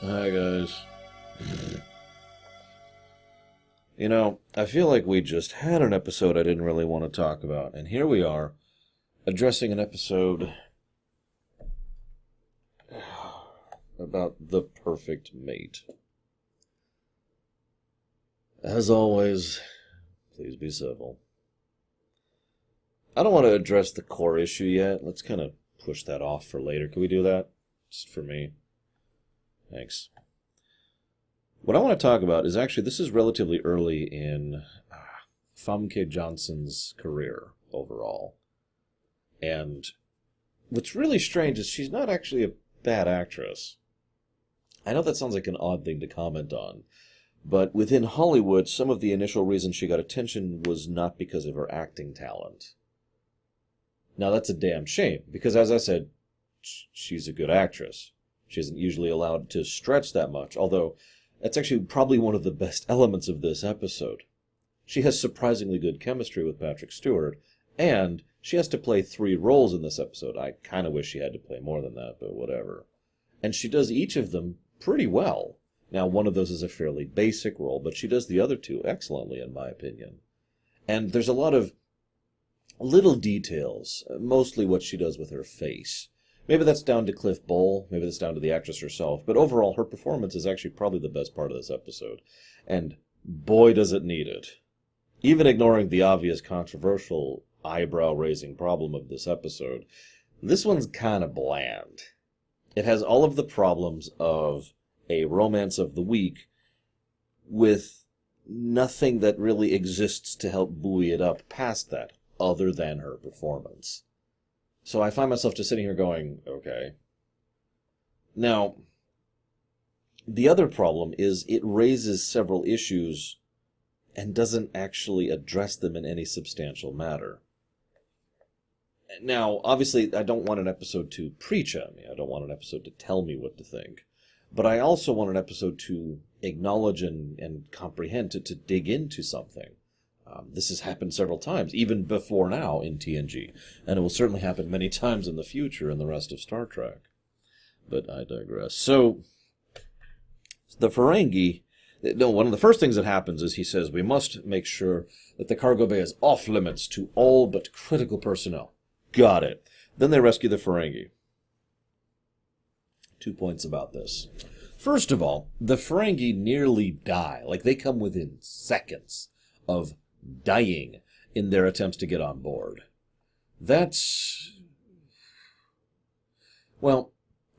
Hi, guys. You know, I feel like we just had an episode I didn't really want to talk about, and here we are, addressing an episode about the perfect mate. As always, please be civil. I don't want to address the core issue yet. Let's kind of push that off for later. Can we do that? Just for me. Thanks. What I want to talk about is actually, this is relatively early in Famke Janssen's career overall. And what's really strange is she's not actually a bad actress. I know that sounds like an odd thing to comment on, but within Hollywood, some of the initial reasons she got attention was not because of her acting talent. Now, that's a damn shame, because as I said, she's a good actress. She isn't usually allowed to stretch that much, although that's actually probably one of the best elements of this episode. She has surprisingly good chemistry with Patrick Stewart, and she has to play 3 roles in this episode. I kind of wish she had to play more than that, but whatever. And she does each of them pretty well. Now, one of those is a fairly basic role, but she does the other 2 excellently, in my opinion. And there's a lot of little details, mostly what she does with her face. Maybe that's down to Cliff Bowl, maybe that's down to the actress herself, but overall, her performance is actually probably the best part of this episode. And boy, does it need it. Even ignoring the obvious controversial, eyebrow-raising problem of this episode, this one's kind of bland. It has all of the problems of a romance of the week with nothing that really exists to help buoy it up past that, other than her performance. So I find myself just sitting here going, okay. Now, the other problem is it raises several issues and doesn't actually address them in any substantial manner. Now, obviously, I don't want an episode to preach at me. I don't want an episode to tell me what to think. But I also want an episode to acknowledge and comprehend, to dig into something. This has happened several times, even before now in TNG, and it will certainly happen many times in the future in the rest of Star Trek. But I digress. So, the Ferengi, one of the first things that happens is he says, we must make sure that the cargo bay is off limits to all but critical personnel. Got it. Then they rescue the Ferengi. 2 points about this. First of all, the Ferengi nearly die. Like, they come within seconds of dying in their attempts to get on board. That's... Well,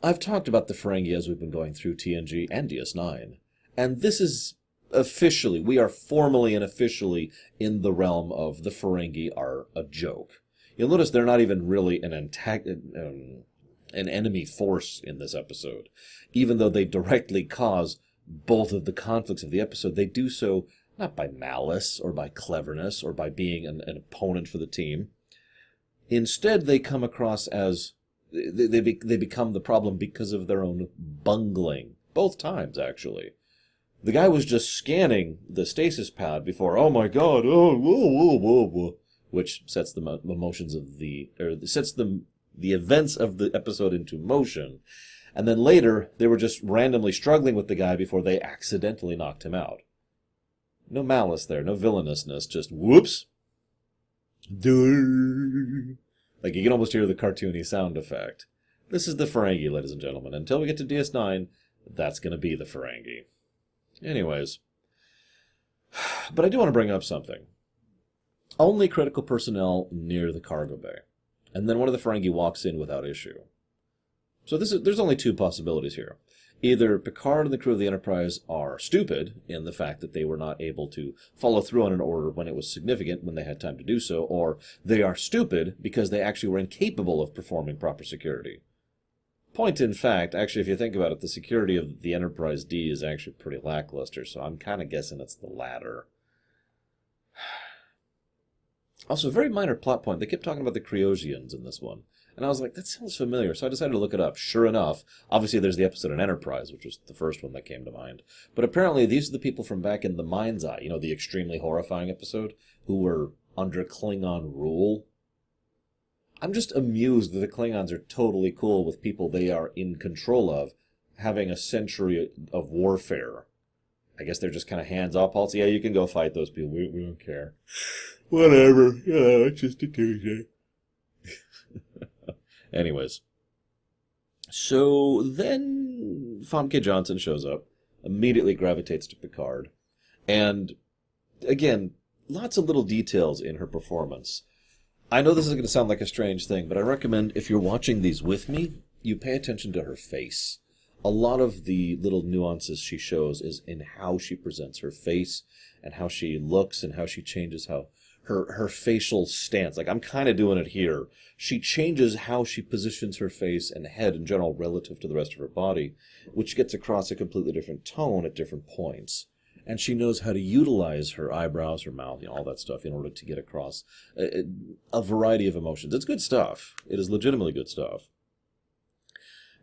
I've talked about the Ferengi as we've been going through TNG and DS9, and this is officially, we are formally and officially in the realm of the Ferengi are a joke. You'll notice they're not even really an enemy force in this episode. Even though they directly cause both of the conflicts of the episode, they do so not by malice or by cleverness or by being an opponent for the team. Instead, they come across as... They become the problem because of their own bungling. Both times, actually. The guy was just scanning the stasis pad before, oh my god, oh, whoa, whoa, whoa, whoa, which sets the emotions of sets the events of the episode into motion. And then later, they were just randomly struggling with the guy before they accidentally knocked him out. No malice there, no villainousness, just whoops. Like, you can almost hear the cartoony sound effect. This is the Ferengi, ladies and gentlemen. Until we get to DS9, that's going to be the Ferengi. Anyways. But I do want to bring up something. Only critical personnel near the cargo bay. And then one of the Ferengi walks in without issue. So there's only 2 possibilities here. Either Picard and the crew of the Enterprise are stupid in the fact that they were not able to follow through on an order when it was significant, when they had time to do so, or they are stupid because they actually were incapable of performing proper security. Point in fact, actually, if you think about it, the security of the Enterprise D is actually pretty lackluster, so I'm kind of guessing it's the latter. Also, a very minor plot point. They kept talking about the Kryosians in this one. And I was like, that sounds familiar. So I decided to look it up. Sure enough, obviously there's the episode on Enterprise, which was the first one that came to mind. But apparently these are the people from back in The Mind's Eye, the extremely horrifying episode, who were under Klingon rule. I'm just amused that the Klingons are totally cool with people they are in control of, having a century of warfare. I guess they're just kind of hands-off policy. Yeah, you can go fight those people. We don't care. Whatever. Yeah, it's just a Tuesday. Anyways. So then Famke Johnson shows up, immediately gravitates to Picard. And, again, lots of little details in her performance. I know this is going to sound like a strange thing, but I recommend if you're watching these with me, you pay attention to her face. A lot of the little nuances she shows is in how she presents her face and how she looks and how she changes her facial stance. Like, I'm kind of doing it here. She changes how she positions her face and head in general relative to the rest of her body, which gets across a completely different tone at different points. And she knows how to utilize her eyebrows, her mouth, all that stuff in order to get across a variety of emotions. It's good stuff. It is legitimately good stuff.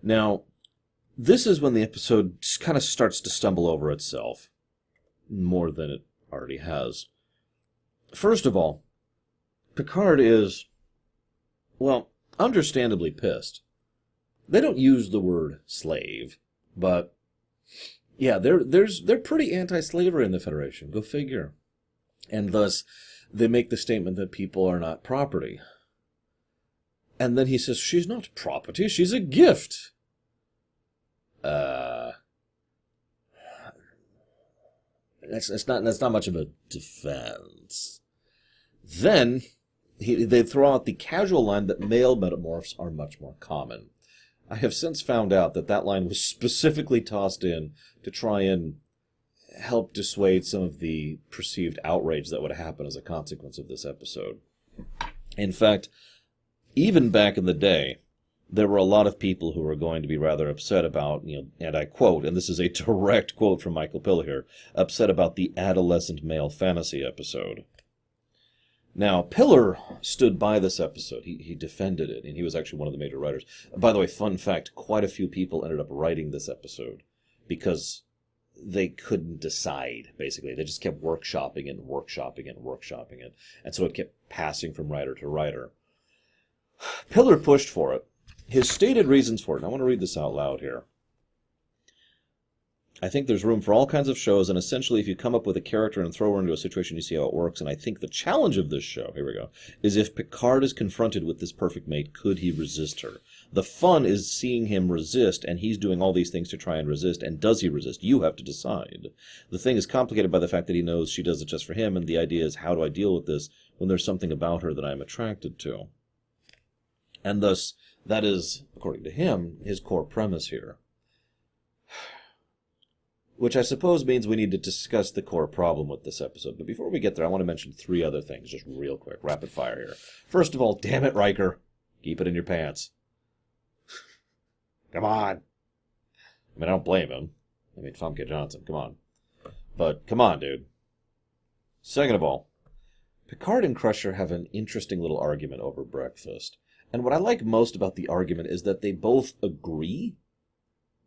Now, this is when the episode kind of starts to stumble over itself, more than it already has. First of all, Picard is, well, understandably pissed. They don't use the word slave, but yeah, they're pretty anti-slavery in the Federation. Go figure. And thus, they make the statement that people are not property. And then he says, she's not property, she's a gift. That's not much of a defense. Then they throw out the casual line that male metamorphs are much more common. I have since found out that line was specifically tossed in to try and help dissuade some of the perceived outrage that would happen as a consequence of this episode. In fact, even back in the day, there were a lot of people who were going to be rather upset about, and I quote, and this is a direct quote from Michael Piller here, upset about the adolescent male fantasy episode. Now, Piller stood by this episode. He defended it, and he was actually one of the major writers. By the way, fun fact, quite a few people ended up writing this episode because they couldn't decide, basically. They just kept workshopping it and workshopping it and workshopping it. And so it kept passing from writer to writer. Piller pushed for it. His stated reasons for it, and I want to read this out loud here. I think there's room for all kinds of shows, and essentially if you come up with a character and throw her into a situation, you see how it works. And I think the challenge of this show, here we go, is if Picard is confronted with this perfect mate, could he resist her? The fun is seeing him resist, and he's doing all these things to try and resist, and does he resist? You have to decide. The thing is complicated by the fact that he knows she does it just for him, and the idea is, how do I deal with this when there's something about her that I'm attracted to? And thus, that is, according to him, his core premise here. Which I suppose means we need to discuss the core problem with this episode. But before we get there, I want to mention 3 other things, just real quick, rapid fire here. First of all, damn it, Riker. Keep it in your pants. Come on. I mean, I don't blame him. I mean, Famke Johnson, come on. But come on, dude. Second of all, Picard and Crusher have an interesting little argument over breakfast. And what I like most about the argument is that they both agree,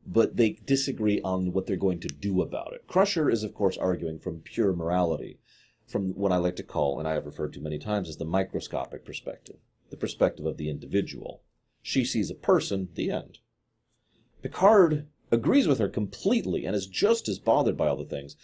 but they disagree on what they're going to do about it. Crusher is, of course, arguing from pure morality, from what I like to call, and I have referred to many times, as the microscopic perspective, the perspective of the individual. She sees a person, the end. Picard agrees with her completely and is just as bothered by all the things.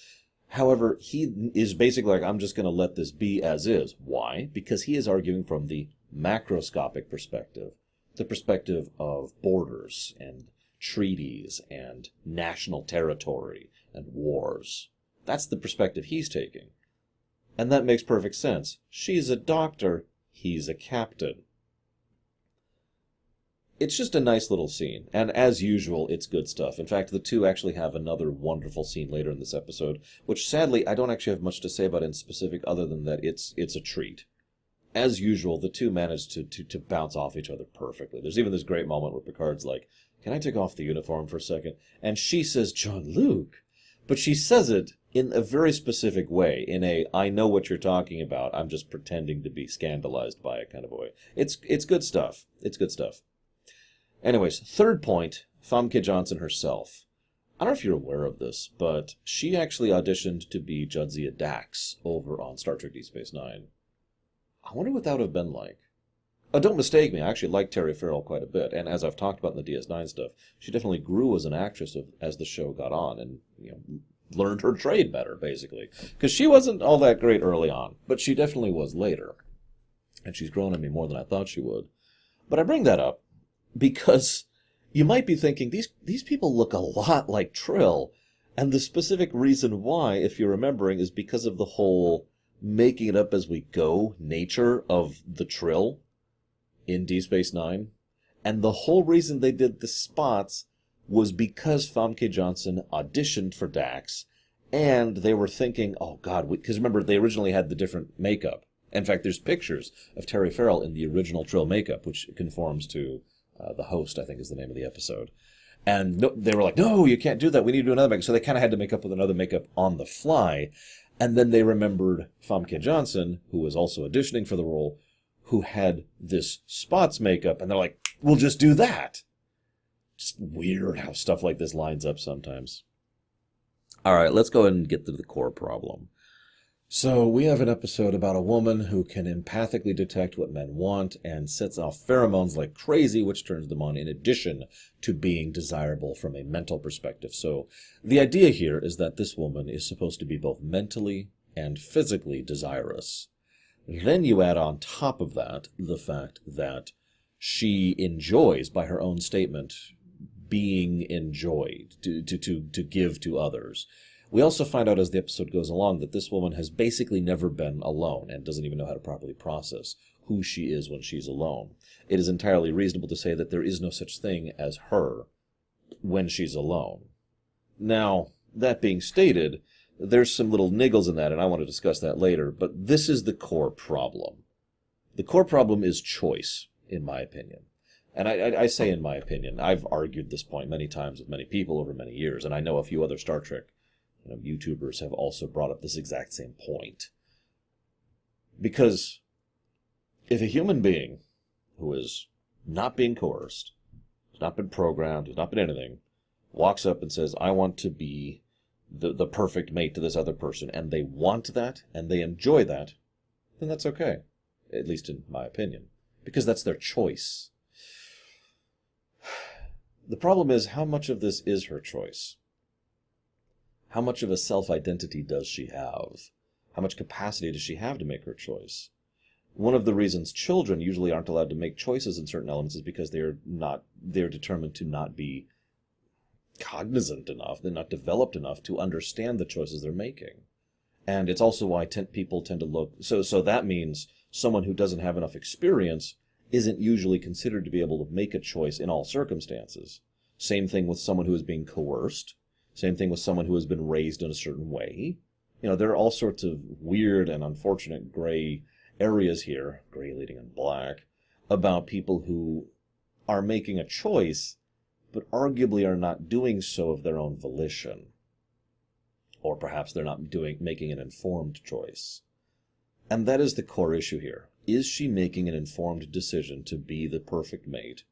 However, he is basically like, I'm just going to let this be as is. Why? Because he is arguing from the macroscopic perspective, the perspective of borders and treaties and national territory and wars. That's the perspective he's taking. And that makes perfect sense. She's a doctor, he's a captain. It's just a nice little scene, and as usual, it's good stuff. In fact, the two actually have another wonderful scene later in this episode, which sadly I don't actually have much to say about in specific other than that it's a treat. As usual, the two manage to bounce off each other perfectly. There's even this great moment where Picard's like, can I take off the uniform for a second? And she says, Jean-Luc. But she says it in a very specific way, in a, I know what you're talking about, I'm just pretending to be scandalized by it kind of a way. It's good stuff. It's good stuff. Anyways, third point, Famke Johnson herself. I don't know if you're aware of this, but she actually auditioned to be Jadzia Dax over on Star Trek Deep Space Nine. I wonder what that would have been like. Oh, don't mistake me. I actually like Terry Farrell quite a bit, and as I've talked about in the DS9 stuff, she definitely grew as an actress as the show got on, and learned her trade better, basically. Because she wasn't all that great early on, but she definitely was later, and she's grown on me more than I thought she would. But I bring that up because you might be thinking these people look a lot like Trill, and the specific reason why, if you're remembering, is because of the whole making it up as we go nature of the Trill in Deep Space Nine. And the whole reason they did the spots was because Famke Johnson auditioned for Dax, and they were thinking, oh God, because remember, they originally had the different makeup. In fact, there's pictures of Terry Farrell in the original Trill makeup, which conforms to The Host, I think is the name of the episode. And they were like, no, you can't do that. We need to do another makeup. So they kind of had to make up with another makeup on the fly. And then they remembered Famke Johnson, who was also auditioning for the role, who had this spots makeup. And they're like, we'll just do that. Just weird how stuff like this lines up sometimes. All right, let's go ahead and get to the core problem. So we have an episode about a woman who can empathically detect what men want and sets off pheromones like crazy, which turns them on in addition to being desirable from a mental perspective. So the idea here is that this woman is supposed to be both mentally and physically desirous. Then you add on top of that the fact that she enjoys, by her own statement, being enjoyed, to give to others. We also find out as the episode goes along that this woman has basically never been alone and doesn't even know how to properly process who she is when she's alone. It is entirely reasonable to say that there is no such thing as her when she's alone. Now, that being stated, there's some little niggles in that, and I want to discuss that later, but this is the core problem. The core problem is choice, in my opinion. And I say in my opinion. I've argued this point many times with many people over many years, and I know a few other Star Trek YouTubers have also brought up this exact same point. Because if a human being who is not being coerced, has not been programmed, has not been anything, walks up and says, I want to be the perfect mate to this other person, and they want that, and they enjoy that, then that's okay. At least in my opinion. Because that's their choice. The problem is, how much of this is her choice? How much of a self-identity does she have? How much capacity does she have to make her choice? One of the reasons children usually aren't allowed to make choices in certain elements is because they're determined to not be cognizant enough, they're not developed enough to understand the choices they're making. And it's also why people tend to look... So that means someone who doesn't have enough experience isn't usually considered to be able to make a choice in all circumstances. Same thing with someone who is being coerced. Same thing with someone who has been raised in a certain way. There are all sorts of weird and unfortunate gray areas here, gray leading in black, about people who are making a choice, but arguably are not doing so of their own volition. Or perhaps they're not making an informed choice. And that is the core issue here. Is she making an informed decision to be the perfect mate?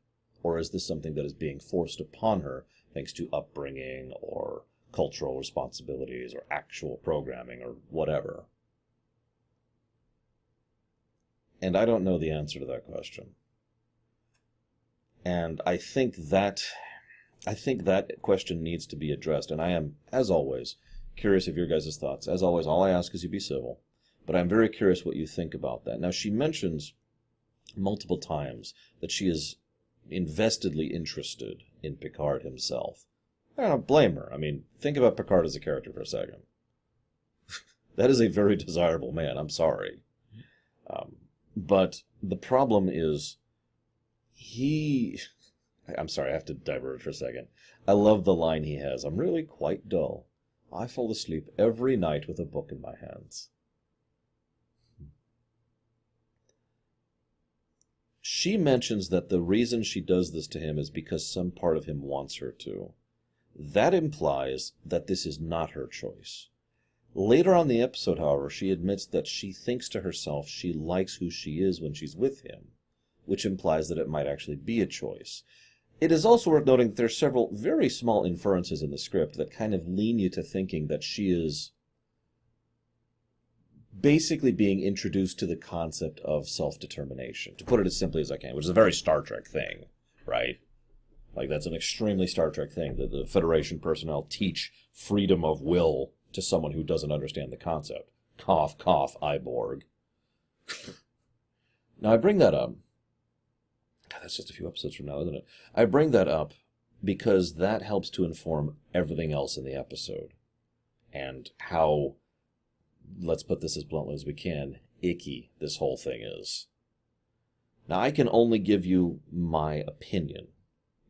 Or is this something that is being forced upon her thanks to upbringing or cultural responsibilities or actual programming or whatever? And I don't know the answer to that question. And I think that question needs to be addressed. And I am, as always, curious of your guys' thoughts. As always, all I ask is you be civil. But I'm very curious what you think about that. Now, she mentions multiple times that she is investedly interested in Picard himself. I don't blame her. I mean, think about Picard as a character for a second. That is a very desirable man. I'm sorry. But the problem is, I'm sorry, I have to diverge for a second. I love the line he has. I'm really quite dull. I fall asleep every night with a book in my hands. She mentions that the reason she does this to him is because some part of him wants her to. That implies that this is not her choice. Later on in the episode, however, she admits that she thinks to herself she likes who she is when she's with him, which implies that it might actually be a choice. It is also worth noting that there are several very small inferences in the script that kind of lean you to thinking that she is basically being introduced to the concept of self-determination, to put it as simply as I can, which is a very Star Trek thing, right? Like, that's an extremely Star Trek thing, that the Federation personnel teach freedom of will to someone who doesn't understand the concept. Cough, cough, Iborg. Now, I bring that up. God, that's just a few episodes from now, isn't it? I bring that up because that helps to inform everything else in the episode. And how, let's put this as bluntly as we can, icky this whole thing is. Now, I can only give you my opinion,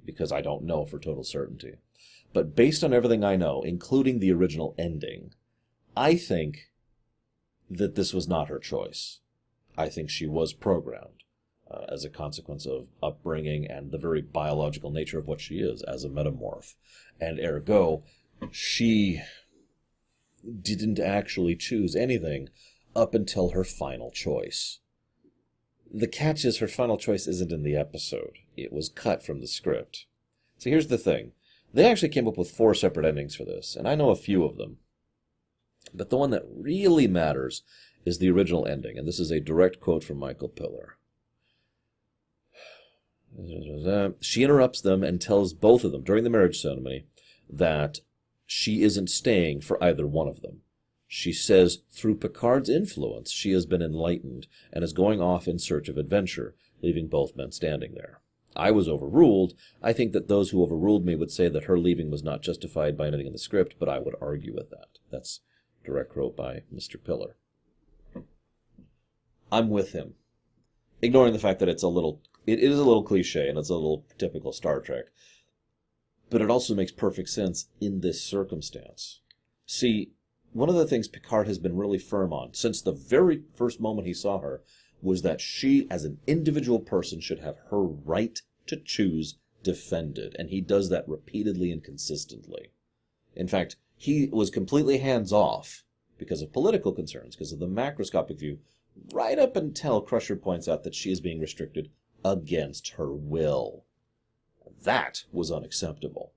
because I don't know for total certainty. But based on everything I know, including the original ending, I think that this was not her choice. I think she was programmed as a consequence of upbringing and the very biological nature of what she is as a metamorph. And ergo, she didn't actually choose anything up until her final choice. The catch is her final choice isn't in the episode. It was cut from the script. So here's the thing. They actually came up with 4 separate endings for this, and I know a few of them. But the one that really matters is the original ending, and this is a direct quote from Michael Piller. She interrupts them and tells both of them during the marriage ceremony that she isn't staying for either one of them. She says through Picard's influence she has been enlightened and is going off in search of adventure, leaving both men standing there. I was overruled. I think that those who overruled me would say that her leaving was not justified by anything in the script, but I would argue with that. That's direct quote by Mr. Piller. I'm with him. Ignoring the fact that it is a little cliche and it's a little typical Star Trek. But it also makes perfect sense in this circumstance. See, one of the things Picard has been really firm on, since the very first moment he saw her, was that she, as an individual person, should have her right to choose defended. And he does that repeatedly and consistently. In fact, he was completely hands-off because of political concerns, because of the macroscopic view, right up until Crusher points out that she is being restricted against her will. That was unacceptable.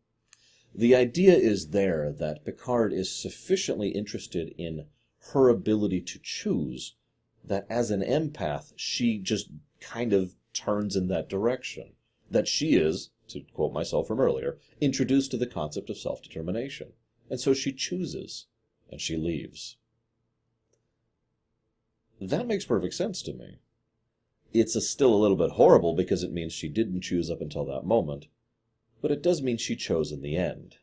The idea is there that Picard is sufficiently interested in her ability to choose that as an empath, she just kind of turns in that direction. That she is, to quote myself from earlier, introduced to the concept of self-determination. And so she chooses, and she leaves. That makes perfect sense to me. It's still a little bit horrible because it means she didn't choose up until that moment, but it does mean she chose in the end.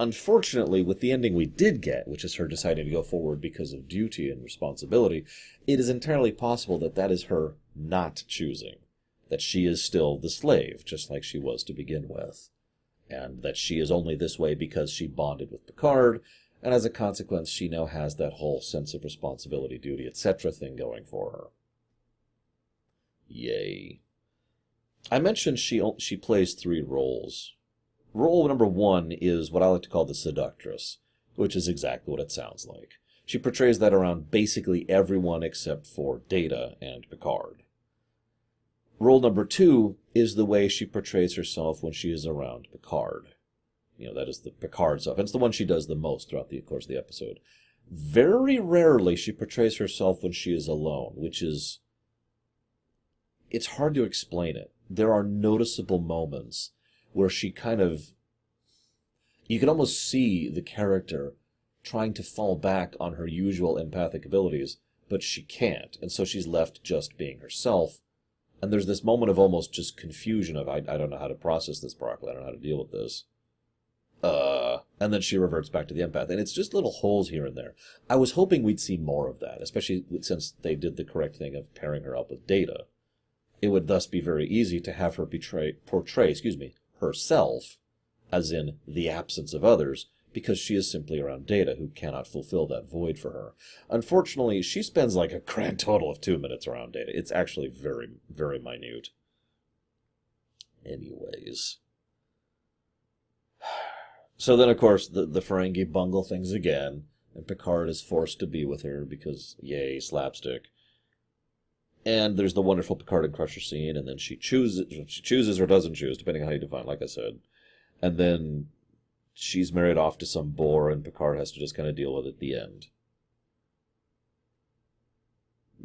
Unfortunately, with the ending we did get, which is her deciding to go forward because of duty and responsibility, it is entirely possible that that is her not choosing, that she is still the slave, just like she was to begin with, and that she is only this way because she bonded with Picard, and as a consequence she now has that whole sense of responsibility, duty, etc. thing going for her. Yay. I mentioned she plays 3 roles. Role number 1 is what I like to call the seductress, which is exactly what it sounds like. She portrays that around basically everyone except for Data and Picard. Role number 2 is the way she portrays herself when she is around Picard. You know, that is the Picard stuff. It's the one she does the most throughout the course of the episode. Very rarely she portrays herself when she is alone, which is... it's hard to explain it. There are noticeable moments where she kind of... you can almost see the character trying to fall back on her usual empathic abilities, but she can't, and so she's left just being herself. And there's this moment of almost just confusion of, I don't know how to process this properly, I don't know how to deal with this. And then she reverts back to the empath. And it's just little holes here and there. I was hoping we'd see more of that, especially since they did the correct thing of pairing her up with Data. It would thus be very easy to have her portray herself, as in the absence of others, because she is simply around Data, who cannot fulfill that void for her. Unfortunately, she spends like a grand total of 2 minutes around Data. It's actually very, very minute. Anyways. So then, of course, the Ferengi bungle things again, and Picard is forced to be with her because, yay, slapstick. And there's the wonderful Picard and Crusher scene, and then she chooses or doesn't choose, depending on how you define it, like I said. And then she's married off to some bore, and Picard has to just kind of deal with it at the end.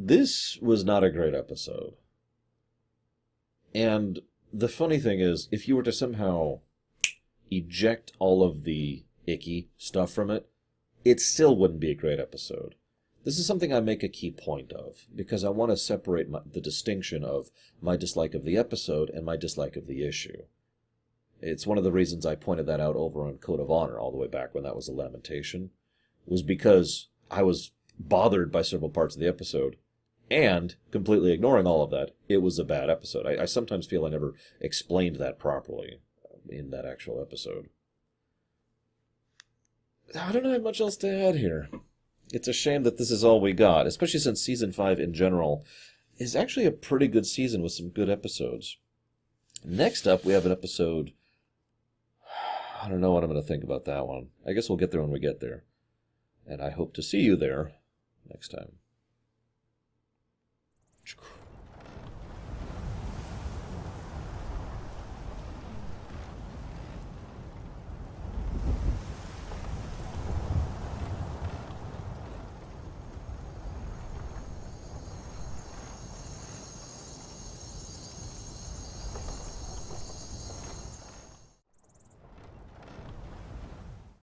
This was not a great episode. And the funny thing is, if you were to somehow eject all of the icky stuff from it, it still wouldn't be a great episode. This is something I make a key point of, because I want to separate the distinction of my dislike of the episode and my dislike of the issue. It's one of the reasons I pointed that out over on Code of Honor all the way back when that was a lamentation, was because I was bothered by several parts of the episode, and, completely ignoring all of that, it was a bad episode. I sometimes feel I never explained that properly in that actual episode. I don't have much else to add here. It's a shame that this is all we got, especially since Season 5 in general is actually a pretty good season with some good episodes. Next up, we have an episode... I don't know what I'm going to think about that one. I guess we'll get there when we get there. And I hope to see you there next time.